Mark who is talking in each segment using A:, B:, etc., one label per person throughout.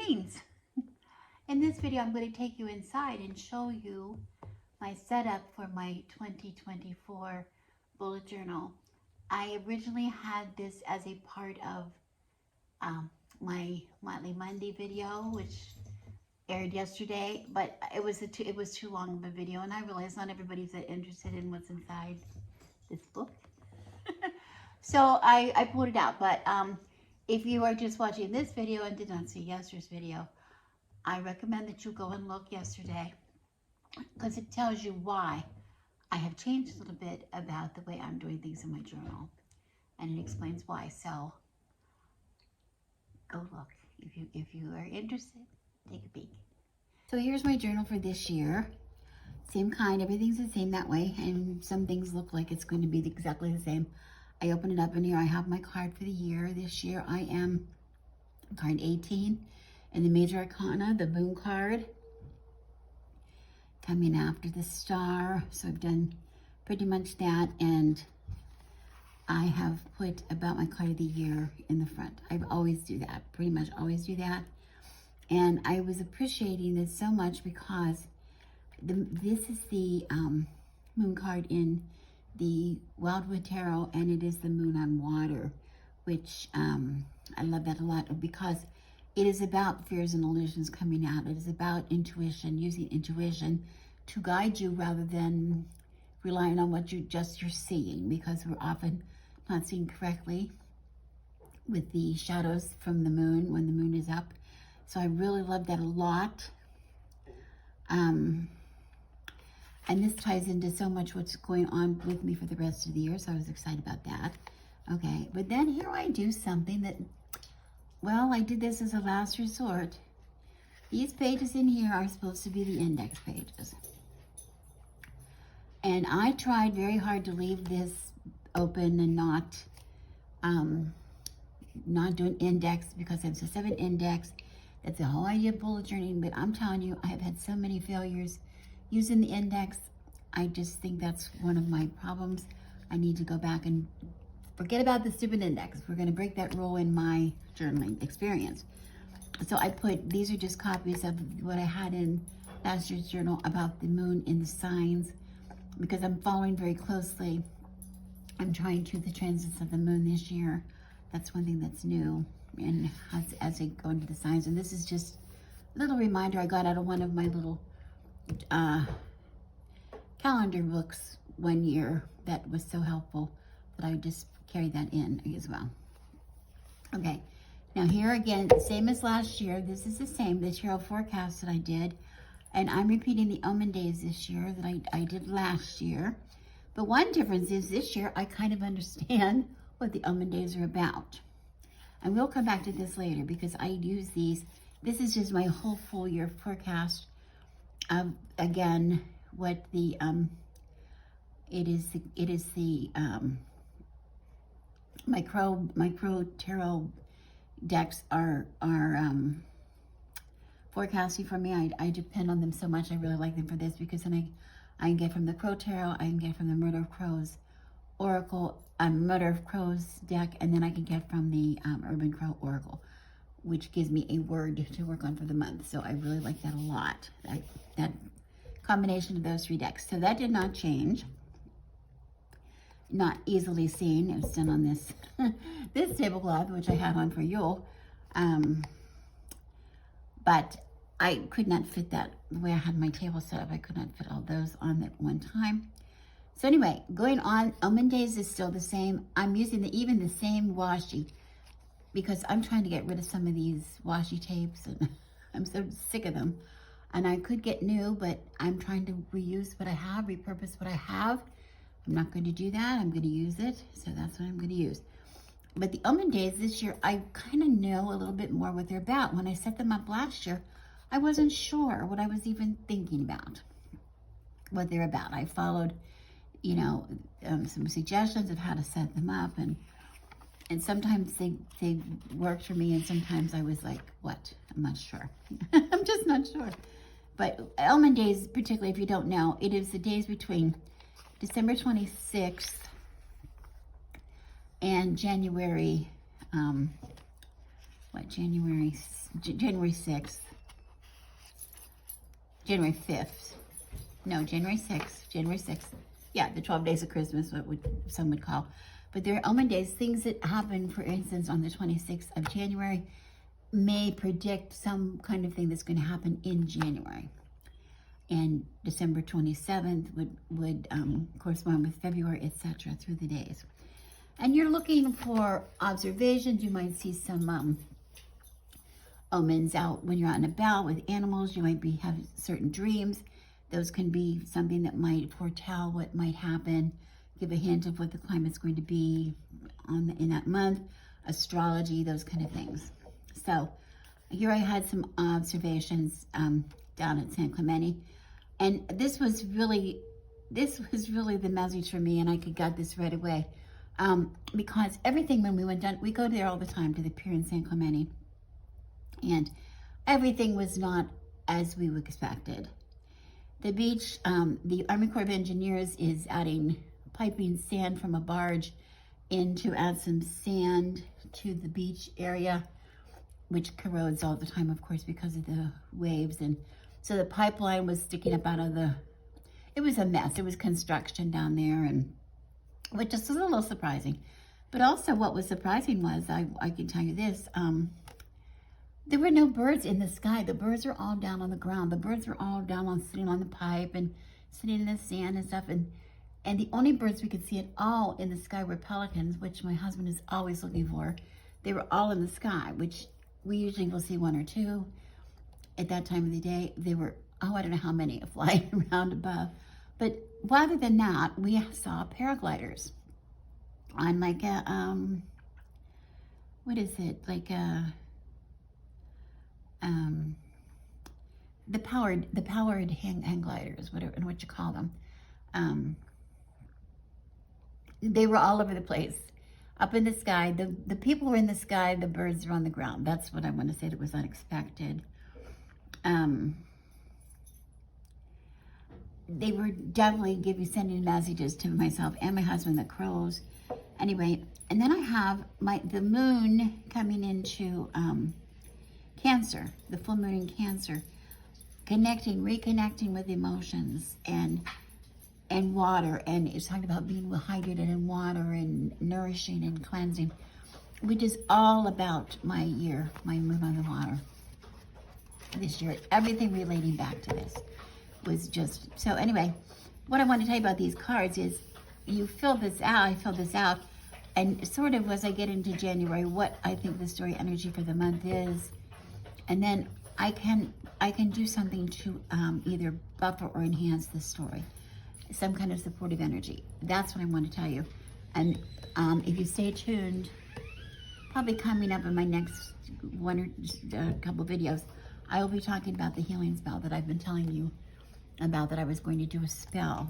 A: greens. In this video, I'm going to take you inside and show you my setup for my 2024 bullet journal. I originally had this as a part of my Monthly Monday video, which aired yesterday, but it was too long of a video, and I realized not everybody's that interested in what's inside this book. So I pulled it out, but if you are just watching this video and did not see yesterday's video, I recommend that you go and look yesterday, because it tells you why I have changed a little bit about the way I'm doing things in my journal, and it explains why. So go look. If you are interested, take a peek. So here's my journal for this year. Same kind, everything's the same that way, and some things look like it's going to be exactly the same. I open it up, and here I have my card for the year. This year I am card 18 in the Major Arcana, the Moon card, coming after the Star. So I've done pretty much that, and I have put about my card of the year in the front. I always do that, pretty much always do that. And I was appreciating this so much because this is the Moon card in the Wildwood Tarot, and it is the Moon on Water, which I love that a lot, because it is about fears and illusions coming out. It is about intuition, using intuition to guide you rather than relying on what you're seeing, because we're often not seeing correctly with the shadows from the moon when the moon is up. So I really love that a lot. And this ties into so much what's going on with me for the rest of the year, so I was excited about that. Okay, but then here I do something that, well, I did this as a last resort. These pages in here are supposed to be the index pages. And I tried very hard to leave this open and not do an index, because it's a 7 index. That's the whole idea of bullet journaling, but I'm telling you, I have had so many failures using the index. I just think that's one of my problems. I need to go back and forget about the stupid index. We're going to break that rule in my journaling experience. So I put, these are just copies of what I had in last year's journal about the moon in the signs, because I'm following very closely. I'm trying to the transits of the moon this year. That's one thing that's new, and as I go into the signs. And this is just a little reminder I got out of one of my little calendar books one year that was so helpful that I just carried that in as well. Okay, now here again, same as last year. This is the same, the tarot forecast that I did, and I'm repeating the Omen days this year that I did last year. But one difference is this year I kind of understand what the Omen days are about. And we'll come back to this later, because I use these. This is just my whole full year forecast of, again, what the my crow tarot decks are forecasting for me. I depend on them so much. I really like them for this, because then I can get from the Crow Tarot, I can get from the Murder of Crows Oracle, Murder of Crows deck, and then I can get from the Urban Crow Oracle, which gives me a word to work on for the month. So I really like that a lot, that combination of those 3 decks. So that did not change. Not easily seen. It was done on this this tablecloth, which I had on for Yule. But I could not fit that the way I had my table set up. I could not fit all those on at one time. So anyway, going on, Omen days is still the same. I'm using even the same washi, because I'm trying to get rid of some of these washi tapes, and I'm so sick of them. And I could get new, but I'm trying to reuse what I have, repurpose what I have. I'm not going to do that. I'm going to use it. So that's what I'm going to use. But the Omen days this year, I kind of know a little bit more what they're about. When I set them up last year, I wasn't sure what I was even thinking about, what they're about. I followed, you know, some suggestions of how to set them up, and sometimes they worked for me, and sometimes I was like, what? I'm not sure. I'm just not sure. But Omen days, particularly if you don't know, it is the days between December 26th and January what, January 6th, January 5th. No, January 6th. Yeah, the 12 days of Christmas, some would call. But there are omen days, things that happen, for instance, on the 26th of January may predict some kind of thing that's going to happen in January. And December 27th would correspond with February, etc., through the days. And you're looking for observations. You might see some omens out when you're out and about with animals. You might have certain dreams. Those can be something that might foretell what might happen, give a hint of what the climate's going to be in that month. Astrology, those kind of things. So here I had some observations down at San Clemente, and this was really the message for me, and I got this right away, because everything, when we went down, we go there all the time to the pier in San Clemente, and everything was not as we expected. The beach, the Army Corps of Engineers is adding piping sand from a barge in to add some sand to the beach area, which corrodes all the time, of course, because of the waves. And so the pipeline was sticking up out of it was a mess. It was construction down there, and which just was a little surprising. But also what was surprising was, I can tell you this, there were no birds in the sky. The birds are all down on the ground. The birds are all down sitting on the pipe and sitting in the sand and stuff. And the only birds we could see at all in the sky were pelicans, which my husband is always looking for. They were all in the sky, which we usually will see one or two at that time of the day. They were, I don't know how many, flying around above. But rather than that, we saw paragliders on like a, what is it? Like a, the powered hang gliders, whatever, and what you call them. They were all over the place, up in the sky. The people were in the sky, the birds were on the ground. That's what I want to say that was unexpected. They were definitely sending messages to myself and my husband, the crows. Anyway, and then I have the moon coming into Cancer, the full moon in Cancer, reconnecting with emotions and water, and it's talking about being hydrated in water and nourishing and cleansing, which is all about my year, my move on the water this year. Everything relating back to this was just, so anyway, what I want to tell you about these cards is you fill this out, I filled this out, and sort of as I get into January, what I think the story energy for the month is, and then I can do something to either buffer or enhance the story, some kind of supportive energy. That's what I want to tell you. And if you stay tuned, probably coming up in my next one or couple videos, I will be talking about the healing spell that I've been telling you about, that I was going to do a spell.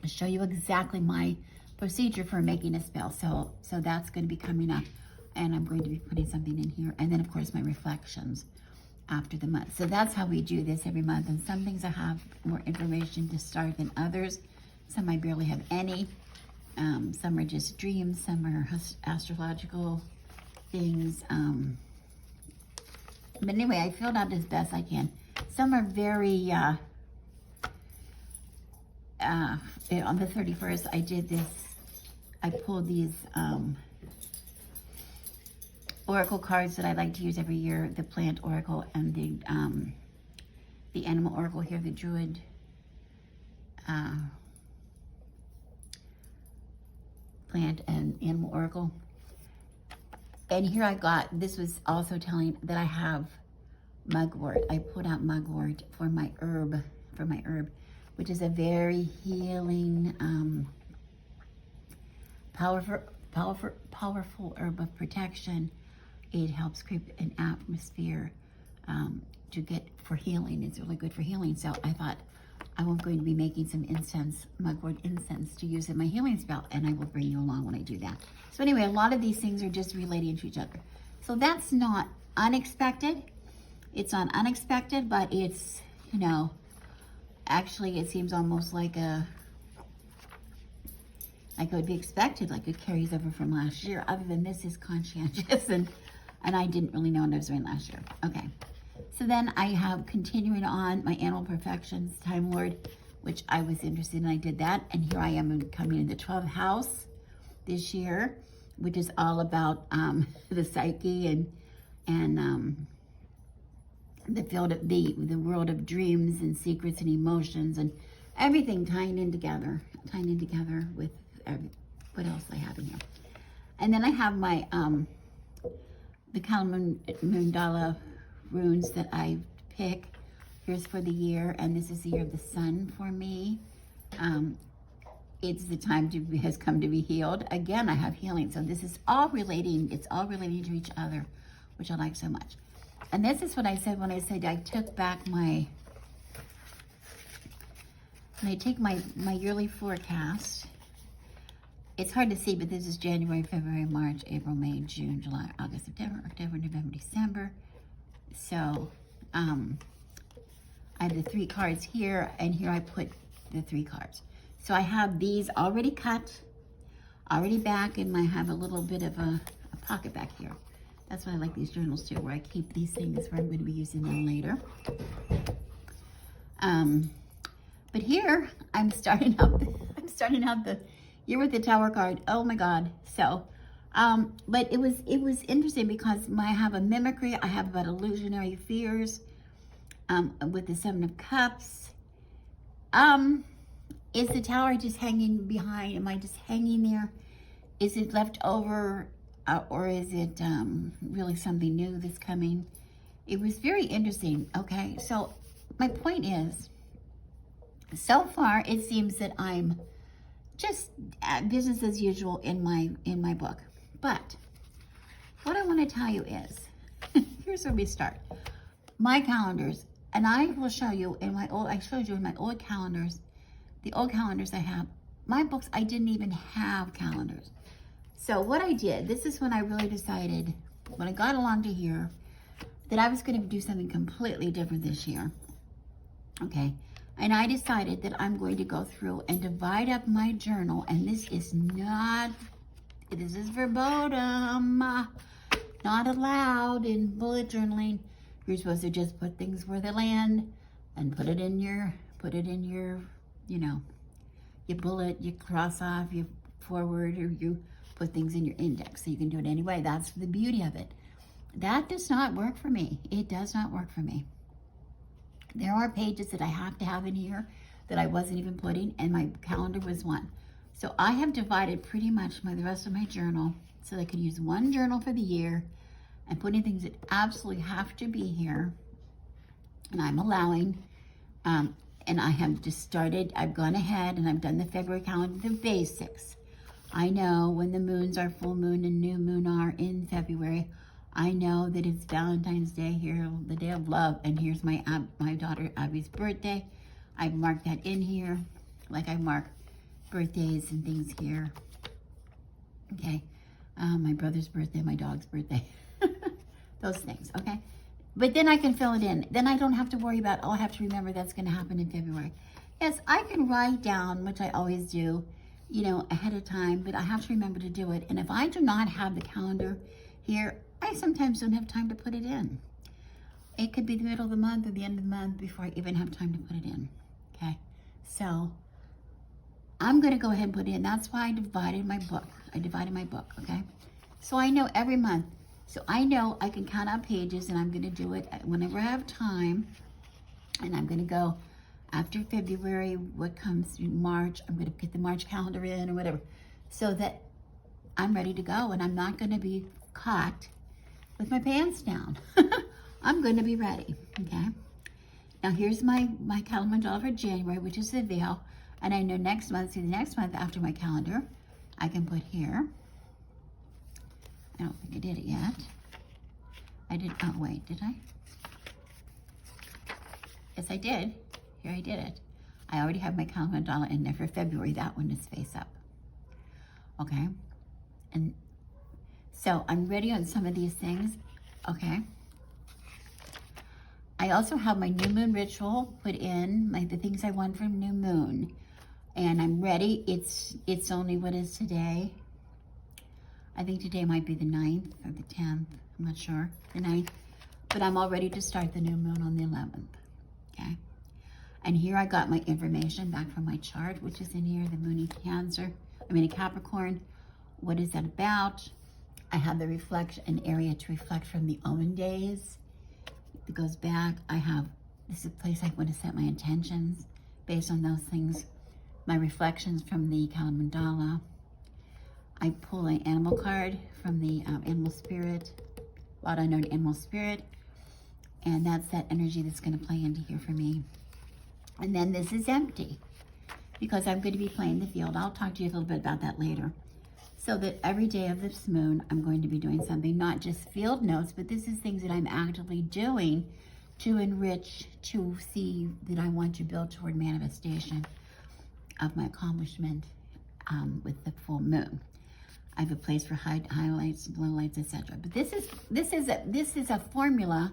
A: I'll show you exactly my procedure for making a spell. So that's going to be coming up, and I'm going to be putting something in here. And then, of course, my reflections after the month. So that's how we do this every month. And some things I have more information to start than others. Some I barely have any. Some are just dreams. Some are astrological things. But anyway, I filled out as best I can. Some are very, on the 31st, I did this. I pulled these oracle cards that I like to use every year, the plant oracle and the animal oracle here, the druid plant and animal oracle. And here I got, this was also telling that I have mugwort. I pulled out mugwort for my herb, which is a very healing, powerful herb of protection. It helps create an atmosphere for healing. It's really good for healing. So I thought I'm going to be making some incense, mugwort incense, to use in my healing spell, and I will bring you along when I do that. So anyway, a lot of these things are just relating to each other. So that's not unexpected. It's not unexpected, but it's, actually it seems almost like it would be expected, like it carries over from last year. Other than this is conscientious and And I didn't really know what I was doing last year. Okay. So then I have continuing on my Animal Perfections Time Lord, which I was interested in. I did that. And here I am coming in the 12th house this year, which is all about the psyche and the field of the world of dreams and secrets and emotions and everything tying in together with what else I have in here. And then I have my the Kalamundala runes that I pick. Here's for the year, and this is the year of the sun for me. It's the time has come to be healed. Again, I have healing, so this is all relating. It's all relating to each other, which I like so much. And this is what I said when I said I took back my, when I take my yearly forecast. It's hard to see, but this is January, February, March, April, May, June, July, August, September, October, November, December. So I have the 3 cards here, and here I put the 3 cards. So I have these already cut, already back, and I have a little bit of a pocket back here. That's why I like these journals too, where I keep these things where I'm going to be using them later. But here I'm starting out the year with the Tower card. Oh my God! So, but it was interesting because I have a mimicry. I have about illusionary fears. With the 7 of Cups. Is the Tower just hanging behind? Am I just hanging there? Is it left over? Or is it really something new that's coming? It was very interesting. Okay, so my point is, so far it seems that I'm just business as usual in my book. But what I want to tell you is, here's where we start. My calendars, and I will show you in my old. I showed you in my old calendars, the old calendars I have. My books, I didn't even have calendars. So what I did, this is when I really decided, when I got along to here, that I was going to do something completely different this year. Okay. And I decided that I'm going to go through and divide up my journal. And this is verboten, not allowed in bullet journaling. You're supposed to just put things where they land and put it in your, you know, you bullet, you cross off, you forward, or you put things in your index, so you can do it anyway. That's the beauty of it. That does not work for me. It does not work for me. There are pages that I have to have in here that I wasn't even putting, and my calendar was one. So I have divided pretty much the rest of my journal so I can use one journal for the year and putting things that absolutely have to be here. And I'm allowing, and I have just started, I've gone ahead and I've done the February calendar, the basics. I know when the moons are full moon and new moon are in February. I know that it's Valentine's Day here, the day of love, and here's my daughter Abby's birthday. I've marked that in here, like I mark birthdays and things here. Okay, my brother's birthday, my dog's birthday, those things, okay? But then I can fill it in. Then I don't have to worry about, oh, I have to remember that's gonna happen in February. Yes, I can write down, which I always do, you know, ahead of time, but I have to remember to do it. And if I do not have the calendar here, I sometimes don't have time to put it in. It could be the middle of the month or the end of the month before I even have time to put it in, okay? So I'm gonna go ahead and put it in. That's why I divided my book. Okay? So I know every month. So I know I can count out pages, and I'm gonna do it whenever I have time. And I'm gonna go after February, what comes in March, I'm gonna get the March calendar in or whatever, so that I'm ready to go and I'm not gonna be caught with my pants down. I'm gonna be ready, okay? Now here's my calendar for January, which is the veil, and I know next month, see the next month after my calendar, I can put here. I don't think I did it yet. I did, oh wait, did I? Yes, I did. Here I did it. I already have my calendar in there for February. That one is face up. Okay. And so I'm ready on some of these things. Okay. I also have my new moon ritual put in, the things I want from new moon. And I'm ready. It's only, what is today? I think today might be the 9th or the 10th. I'm not sure, the 9th. But I'm all ready to start the new moon on the 11th, okay? And here I got my information back from my chart, which is in here, the moon in Capricorn. What is that about? I have the reflection, an area to reflect from the almond days. It goes back. This is a place I want to set my intentions based on those things. My reflections from the Kala Mandala. I pull an animal card from the animal spirit, Wild Unknown Animal Spirit. And that's that energy that's going to play into here for me. And then this is empty because I'm going to be playing the field. I'll talk to you a little bit about that later. So that every day of this moon, I'm going to be doing something, not just field notes, but this is things that I'm actively doing to enrich, to see that I want to build toward manifestation of my accomplishment with the full moon. I have a place for highlights, lowlights, etc. But this is a formula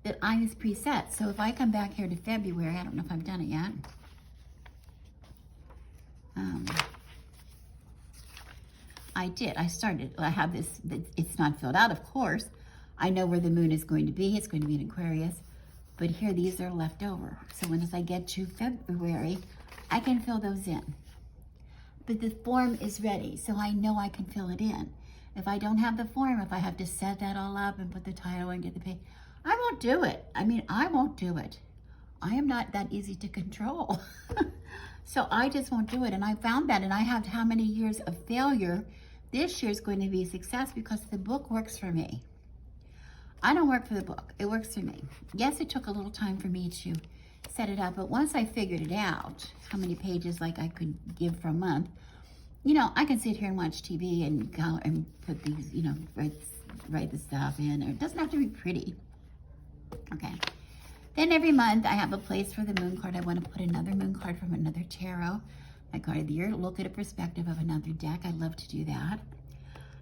A: that I just preset. So if I come back here to February, I don't know if I've done it yet. I did. I started. I have this. It's not filled out, of course. I know where the moon is going to be. It's going to be in Aquarius. But here, these are left over. So as I get to February, I can fill those in. But the form is ready, so I know I can fill it in. If I don't have the form, if I have to set that all up and put the title and get the page, I won't do it. I won't do it. I am not that easy to control. So I just won't do it. And I found that, and I have how many years of failure. This year is going to be a success because the book works for me. I don't work for the book. It works for me. Yes, it took a little time for me to set it up, but once I figured it out, how many pages like I could give for a month, I can sit here and watch TV and put these, write the stuff in. Or it doesn't have to be pretty. Okay. Then every month I have a place for the moon card. I want to put another moon card from another tarot. My card of the year, look at a perspective of another deck. I love to do that.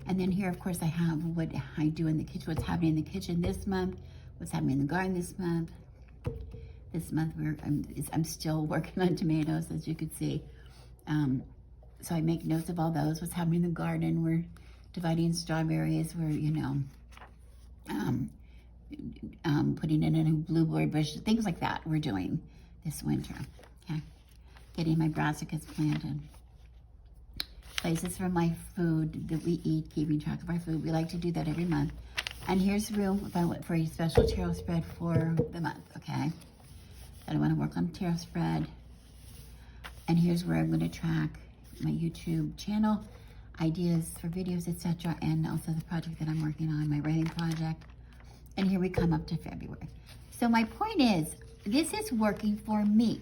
A: And then here, of course, I have what I do in the kitchen, what's happening in the kitchen this month, what's happening in the garden this month. This month I'm still working on tomatoes, as you can see. So I make notes of all those, what's happening in the garden. We're dividing strawberries. We're, putting in a new blueberry bush, things like that we're doing this winter, okay? Getting my brassicas planted. Places for my food that we eat, keeping track of our food. We like to do that every month. And here's room if I went for a special tarot spread for the month, okay? I want to work on tarot spread. And here's where I'm going to track my YouTube channel, ideas for videos, etc. And also the project that I'm working on, my writing project. And here we come up to February. So my point is, this is working for me.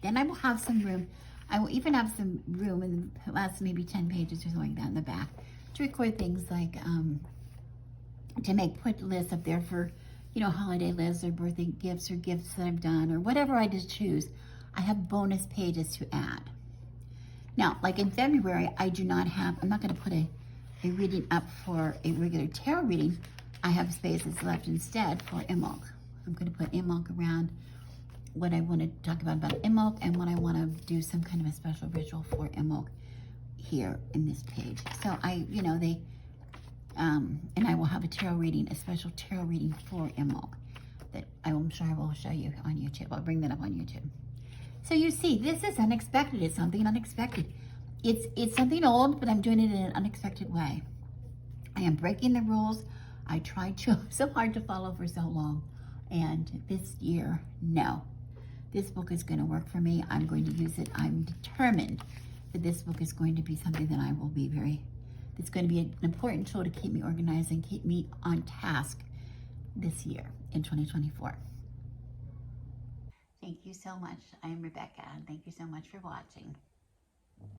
A: Then I will have some room. I will even have some room in the last maybe 10 pages or something like that in the back to record things like, to put lists up there for, holiday lists or birthday gifts or gifts that I've done or whatever I just choose. I have bonus pages to add. Now, like in February, I'm not going to put a reading up for a regular tarot reading. I have spaces left instead for Imbolc. I'm going to put Imbolc around what I want to talk about Imbolc and what I want to do some kind of a special ritual for Imbolc here in this page. So and I will have a tarot reading, a special tarot reading for Imbolc that I'm sure I will show you on YouTube. I'll bring that up on YouTube. So you see, this is unexpected. It's something unexpected. It's something old, but I'm doing it in an unexpected way. I am breaking the rules. I tried so hard to follow for so long. And this year, no. This book is going to work for me. I'm going to use it. I'm determined that this book is going to be something that I will be it's going to be an important tool to keep me organized and keep me on task this year in 2024. Thank you so much. I am Rebecca, and thank you so much for watching.